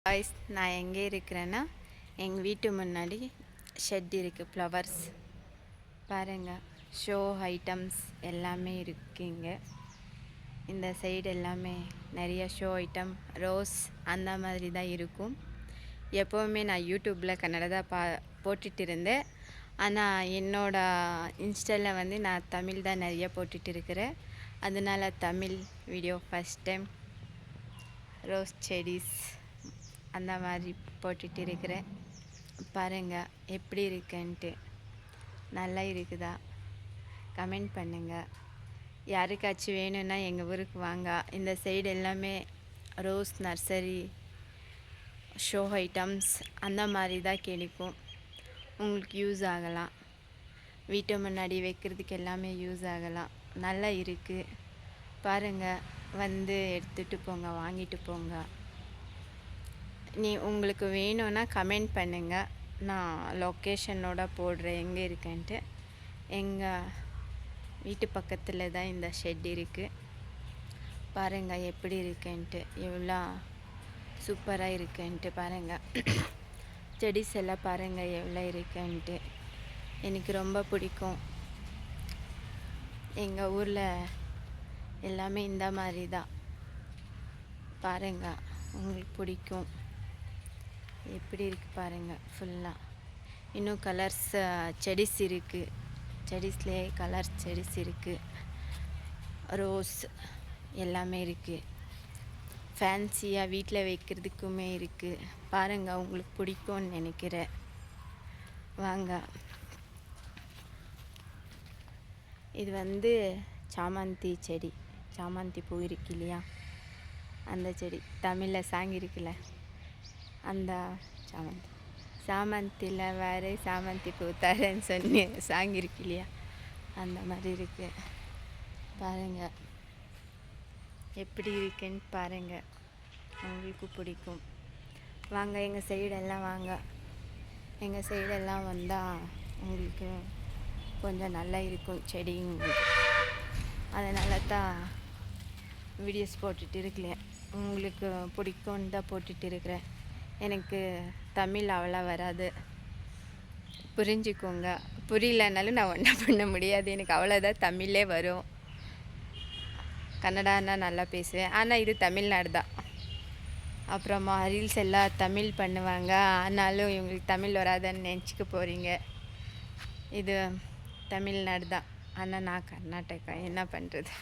Guys, நான் எங்கே இருக்கிறேன்னா எங்கள் வீட்டு முன்னாடி ஷெட் இருக்குது. ஃப்ளவர்ஸ் பாருங்கள், ஷோ ஐட்டம்ஸ் எல்லாமே இருக்குங்க. இந்த சைடு எல்லாமே நிறைய ஷோ ஐட்டம், ரோஸ் அந்த மாதிரி தான் இருக்கும். எப்போவுமே நான் யூடியூப்பில் கன்னடா தான் போட்டுட்டு இருந்தேன். ஆனால் என்னோடய இன்ஸ்டாவில் வந்து நான் தமிழ் தான் நிறைய போட்டுட்டு இருக்கிறேன். அதனால Tamil video first time rose செடிஸ் அந்த மாதிரி போட்டுட்டு இருக்கிறேன். பாருங்கள் எப்படி இருக்குன்ட்டு. நல்லா இருக்குதா? கமெண்ட் பண்ணுங்கள். யாருக்காச்சும் வேணும்னா எங்கள் ஊருக்கு வாங்க. இந்த சைடு எல்லாமே ரோஸ் நர்சரி, ஷோ ஐட்டம்ஸ் அந்த மாதிரி தான் கிடைக்கும். உங்களுக்கு யூஸ் ஆகலாம். வீட்டு முன்னாடி வைக்கிறதுக்கு எல்லாமே யூஸ் ஆகலாம். நல்லா இருக்குது. பாருங்கள், வந்து எடுத்துகிட்டு போங்க, வாங்கிட்டு போங்க. உங்களுக்கு வேணும்னா கமெண்ட் பண்ணுங்கள். நான் லொக்கேஷனோட போடுறேன் எங்கே இருக்குன்ட்டு. எங்கள் வீட்டு பக்கத்தில் தான் இந்த ஷெட் இருக்குது. பாருங்கள் எப்படி இருக்குன்ட்டு, எவ்வளோ சூப்பராக இருக்குன்ட்டு பாருங்கள். செடிஸ் எல்லாம் பாருங்கள் எவ்வளோ இருக்குன்ட்டு. எனக்கு ரொம்ப பிடிக்கும். எங்கள் ஊரில் எல்லாமே இந்த மாதிரி தான். பாருங்கள், உங்களுக்கு பிடிக்கும். எப்படி இருக்குது பாருங்கள். ஃபுல்லாக இன்னும் கலர்ஸ் செடிஸ் இருக்குது. செடிஸ்லேயே கலர் செடிஸ் இருக்குது. ரோஸ் எல்லாமே இருக்குது. ஃபேன்சியாக வீட்டில் வைக்கிறதுக்குமே இருக்குது. பாருங்கள், உங்களுக்கு பிடிக்கும்னு நினைக்கிறேன். வாங்க. இது வந்து சாமந்தி செடி. சாமந்தி பூ இருக்கு இல்லையா, அந்த செடி. தமிழில் சாங் இருக்குல்ல, அந்த சாமந்தி. சாமந்தியில் வேறு சாமந்தி பூ தரேன்னு சொல்லி சாங் இருக்கு இல்லையா, அந்த மாதிரி இருக்குது. பாருங்கள் எப்படி இருக்குன்னு பாருங்கள். உங்களுக்கு பிடிக்கும். வாங்க, எங்கள் சைடெல்லாம் வாங்க. எங்கள் சைடெல்லாம் வந்தால் உங்களுக்கு கொஞ்சம் நல்லா இருக்கும் செடி. அதனால தான் வீடியோஸ் போட்டுட்டு இருக்கேன். உங்களுக்கு பிடிக்கும்னு தான் போட்டுட்டு இருக்கிறேன். எனக்கு தமிழ் அவ்வளோ வராது, புரிஞ்சுக்கோங்க. புரியலனாலும் நான் ஒன்றும் பண்ண முடியாது. எனக்கு அவ்வளோதான் தமிழே வரும். கன்னடானா நல்லா பேசுவேன். ஆனால் இது தமிழ்நாடு தான். அப்புறமா ரீல்ஸ் எல்லாம் தமிழ் பண்ணுவாங்க. ஆனாலும் இவங்களுக்கு தமிழ் வராதுன்னு நினச்சிக்க போகிறீங்க. இது தமிழ்நாடு தான். ஆனால் நான் கர்நாடகா. என்ன பண்ணுறது?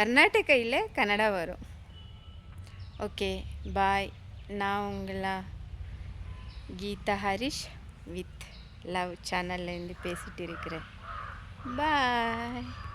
கர்நாடகையில் கன்னடா வரும். ஓகே, பாய். நான் உங்களை கீதா ஹரிஷ் வித் லவ் சேனல்லேருந்து பேசிகிட்டு இருக்கிறேன். பாய்.